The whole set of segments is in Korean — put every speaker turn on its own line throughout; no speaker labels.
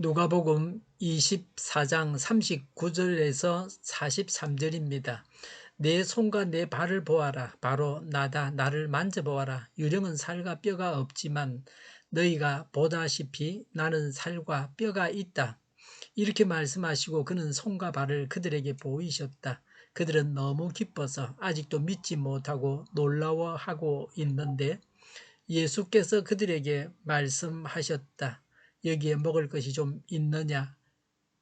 누가복음 24장 39절에서 43절입니다. 내 손과 내 발을 보아라. 바로 나다. 나를 만져보아라. 유령은 살과 뼈가 없지만 너희가 보다시피 나는 살과 뼈가 있다. 이렇게 말씀하시고 그는 손과 발을 그들에게 보이셨다. 그들은 너무 기뻐서 아직도 믿지 못하고 놀라워하고 있는데 예수께서 그들에게 말씀하셨다. 여기에 먹을 것이 좀 있느냐?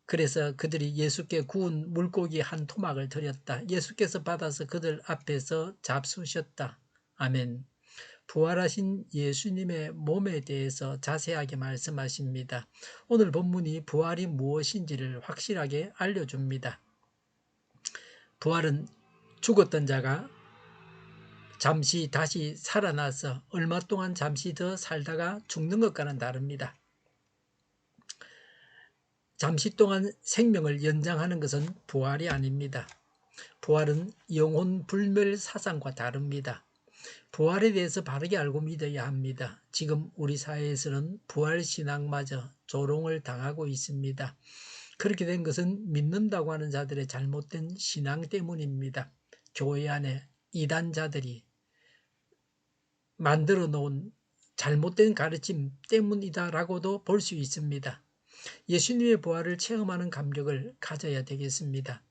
그래서 그들이 예수께 구운 물고기 한 토막을 드렸다. 예수께서 받아서 그들 앞에서 잡수셨다. 아멘. 부활하신 예수님의 몸에 대해서 자세하게 말씀하십니다. 오늘 본문이 부활이 무엇인지를 확실하게 알려줍니다. 부활은 죽었던 자가 잠시 다시 살아나서 얼마 동안 잠시 더 살다가 죽는 것과는 다릅니다. 잠시 동안 생명을 연장하는 것은 부활이 아닙니다. 부활은 영혼 불멸 사상과 다릅니다. 부활에 대해서 바르게 알고 믿어야 합니다. 지금 우리 사회에서는 부활 신앙마저 조롱을 당하고 있습니다. 그렇게 된 것은 믿는다고 하는 자들의 잘못된 신앙 때문입니다. 교회 안에 이단자들이 만들어 놓은 잘못된 가르침 때문이다라고도 볼 수 있습니다. 예수님의 부활을 체험하는 감격을 가져야 되겠습니다.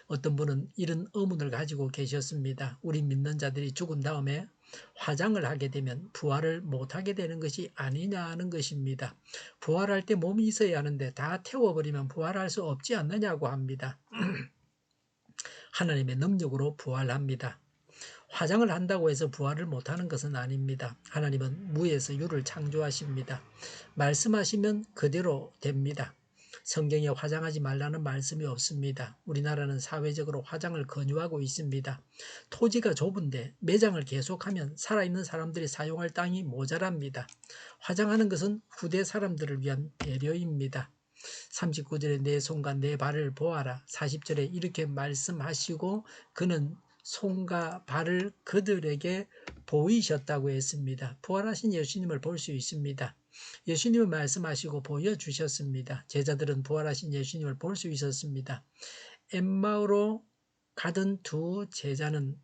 어떤 분은 이런 의문을 가지고 계셨습니다. 우리 믿는 자들이 죽은 다음에 화장을 하게 되면 부활을 못하게 되는 것이 아니냐는 것입니다. 부활할 때 몸이 있어야 하는데 다 태워버리면 부활할 수 없지 않느냐고 합니다. 하나님의 능력으로 부활합니다. 화장을 한다고 해서 부활을 못하는 것은 아닙니다. 하나님은 무에서 유를 창조하십니다. 말씀하시면 그대로 됩니다. 성경에 화장하지 말라는 말씀이 없습니다. 우리나라는 사회적으로 화장을 권유하고 있습니다. 토지가 좁은데 매장을 계속하면 살아있는 사람들이 사용할 땅이 모자랍니다. 화장하는 것은 후대 사람들을 위한 배려입니다. 39절에 내 손과 내 발을 보아라. 40절에 이렇게 말씀하시고 그는 손과 발을 그들에게 보이셨다고 했습니다. 부활하신 예수님을 볼 수 있습니다. 예수님을 말씀하시고 보여주셨습니다. 제자들은 부활하신 예수님을 볼 수 있었습니다. 엠마오로 가던 두 제자는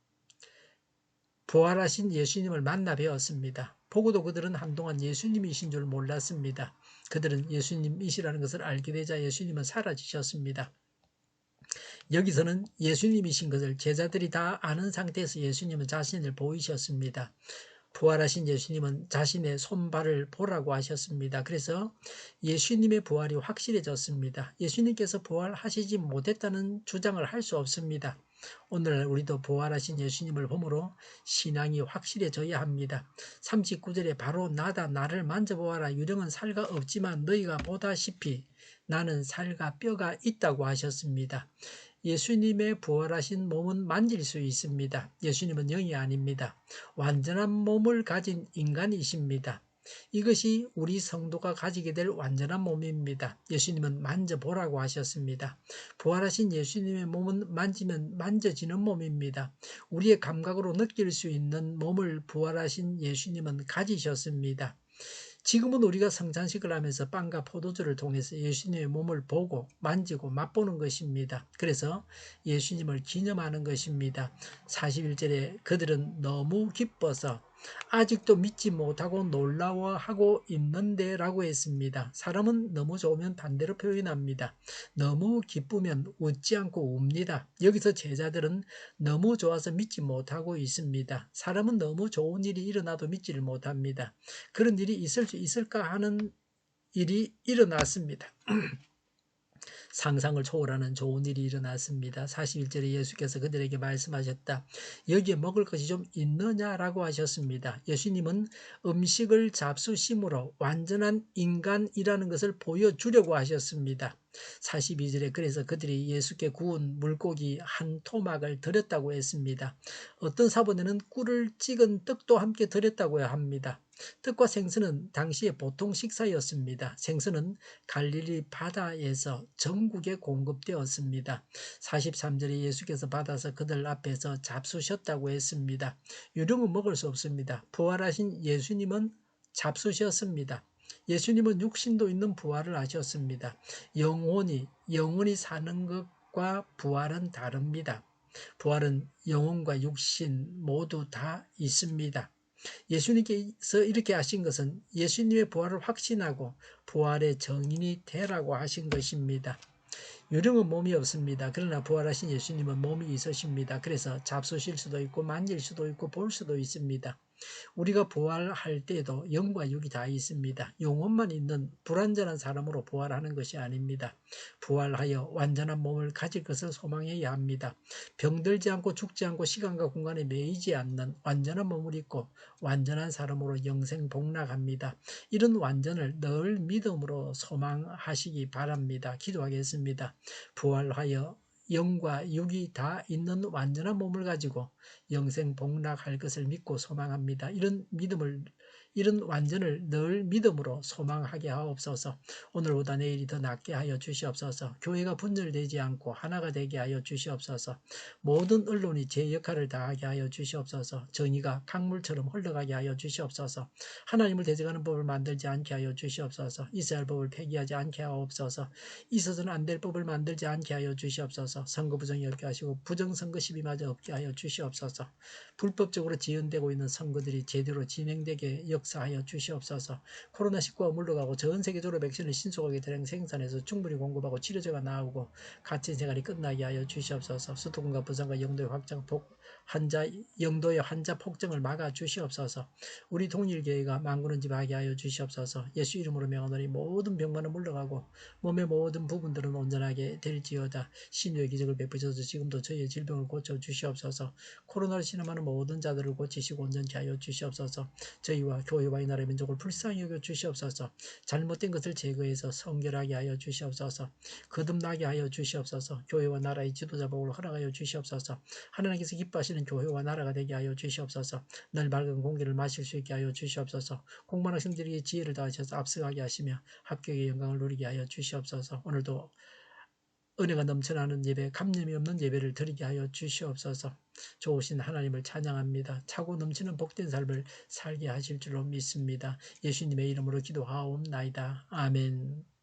부활하신 예수님을 만나 뵈었습니다. 보고도 그들은 한동안 예수님이신 줄 몰랐습니다. 그들은 예수님이시라는 것을 알게 되자 예수님은 사라지셨습니다. 여기서는 예수님이신 것을 제자들이 다 아는 상태에서 예수님은 자신을 보이셨습니다. 부활하신 예수님은 자신의 손발을 보라고 하셨습니다. 그래서 예수님의 부활이 확실해졌습니다. 예수님께서 부활하시지 못했다는 주장을 할 수 없습니다. 오늘날 우리도 부활하신 예수님을 보므로 신앙이 확실해져야 합니다. 39절에 바로 나다. 나를 만져보아라. 유령은 살과 없지만 너희가 보다시피 나는 살과 뼈가 있다고 하셨습니다. 예수님의 부활하신 몸은 만질 수 있습니다. 예수님은 영이 아닙니다. 완전한 몸을 가진 인간이십니다. 이것이 우리 성도가 가지게 될 완전한 몸입니다. 예수님은 만져보라고 하셨습니다. 부활하신 예수님의 몸은 만지면 만져지는 몸입니다. 우리의 감각으로 느낄 수 있는 몸을 부활하신 예수님은 가지셨습니다. 지금은 우리가 성찬식을 하면서 빵과 포도주를 통해서 예수님의 몸을 보고 만지고 맛보는 것입니다. 그래서 예수님을 기념하는 것입니다. 41절에 그들은 너무 기뻐서 아직도 믿지 못하고 놀라워하고 있는데 라고 했습니다. 사람은 너무 좋으면 반대로 표현합니다. 너무 기쁘면 웃지 않고 웁니다. 여기서 제자들은 너무 좋아서 믿지 못하고 있습니다. 사람은 너무 좋은 일이 일어나도 믿지를 못합니다. 그런 일이 있을 수 있을까 하는 일이 일어났습니다. 상상을 초월하는 좋은 일이 일어났습니다. 41절에 예수께서 그들에게 말씀하셨다. 여기에 먹을 것이 좀 있느냐라고 하셨습니다. 예수님은 음식을 잡수심으로 완전한 인간이라는 것을 보여주려고 하셨습니다. 42절에 그래서 그들이 예수께 구운 물고기 한 토막을 드렸다고 했습니다. 어떤 사본에는 꿀을 찍은 떡도 함께 드렸다고 합니다. 떡과 생선은 당시의 보통 식사였습니다. 생선은 갈릴리 바다에서 전국에 공급되었습니다. 43절에 예수께서 받아서 그들 앞에서 잡수셨다고 했습니다. 유령은 먹을 수 없습니다. 부활하신 예수님은 잡수셨습니다. 예수님은 육신도 있는 부활을 하셨습니다. 영혼이 사는 것과 부활은 다릅니다. 부활은 영혼과 육신 모두 다 있습니다. 예수님께서 이렇게 하신 것은 예수님의 부활을 확신하고 부활의 증인이 되라고 하신 것입니다. 유령은 몸이 없습니다. 그러나 부활하신 예수님은 몸이 있으십니다. 그래서 잡수실 수도 있고 만질 수도 있고 볼 수도 있습니다. 우리가 부활할 때에도 영과 육이 다 있습니다. 영혼만 있는 불완전한 사람으로 부활하는 것이 아닙니다. 부활하여 완전한 몸을 가질 것을 소망해야 합니다. 병들지 않고 죽지 않고 시간과 공간에 매이지 않는 완전한 몸을 입고 완전한 사람으로 영생 복락합니다. 이런 완전을 늘 믿음으로 소망하시기 바랍니다. 기도하겠습니다. 부활하여 영과 육이 다 있는 완전한 몸을 가지고 영생 복락할 것을 믿고 소망합니다. 이런 완전을 늘 믿음으로 소망하게 하옵소서. 오늘보다 내일이 더 낫게 하여 주시옵소서. 교회가 분열되지 않고 하나가 되게 하여 주시옵소서. 모든 언론이 제 역할을 다하게 하여 주시옵소서. 정의가 강물처럼 흘러가게 하여 주시옵소서. 하나님을 대적하는 법을 만들지 않게 하여 주시옵소서. 있어야 할 법을 폐기하지 않게 하옵소서. 있어서는 안 될 법을 만들지 않게 하여 주시옵소서. 선거 부정이 없게 하시고 부정선거 시비마저 없게 하여 주시옵소서. 불법적으로 지연되고 있는 선거들이 제대로 진행되게 역사하여 주시옵소서. 코로나19가 물러가고 전 세계적으로 백신을 신속하게 대량 생산해서 충분히 공급하고 치료제가 나오고 갇힌 생활이 끝나게 하여 주시옵소서. 수도권과 부산과 영도의 환자 폭증을 막아 주시옵소서. 우리 동일교회가 만군을 집하게 하여 주시옵소서. 예수 이름으로 명하노니 모든 병만은 물러가고 몸의 모든 부분들은 온전하게 될지어다. 신유의 기적을 베푸셔서 지금도 저희의 질병을 고쳐 주시옵소서. 코로나를 신음하는 모든 자들을 고치시고 온전케 하여 주시옵소서. 저희와 교회와 이 나라의 민족을 불쌍히 여겨 주시옵소서. 잘못된 것을 제거해서 성결하게 하여 주시옵소서. 거듭나게 하여 주시옵소서. 교회와 나라의 지도자 복을 허락하여 주시옵소서. 하나님께서 기뻐하시는 교회와 나라가 되게 하여 주시옵소서. 늘 맑은 공기를 마실 수 있게 하여 주시옵소서. 공부하는 학생들에게 지혜를 더하셔서 앞서가게 하시며 합격의 영광을 누리게 하여 주시옵소서. 오늘도 은혜가 넘쳐나는 예배, 감염이 없는 예배를 드리게 하여 주시옵소서. 좋으신 하나님을 찬양합니다. 차고 넘치는 복된 삶을 살게 하실 줄로 믿습니다. 예수님의 이름으로 기도하옵나이다. 아멘.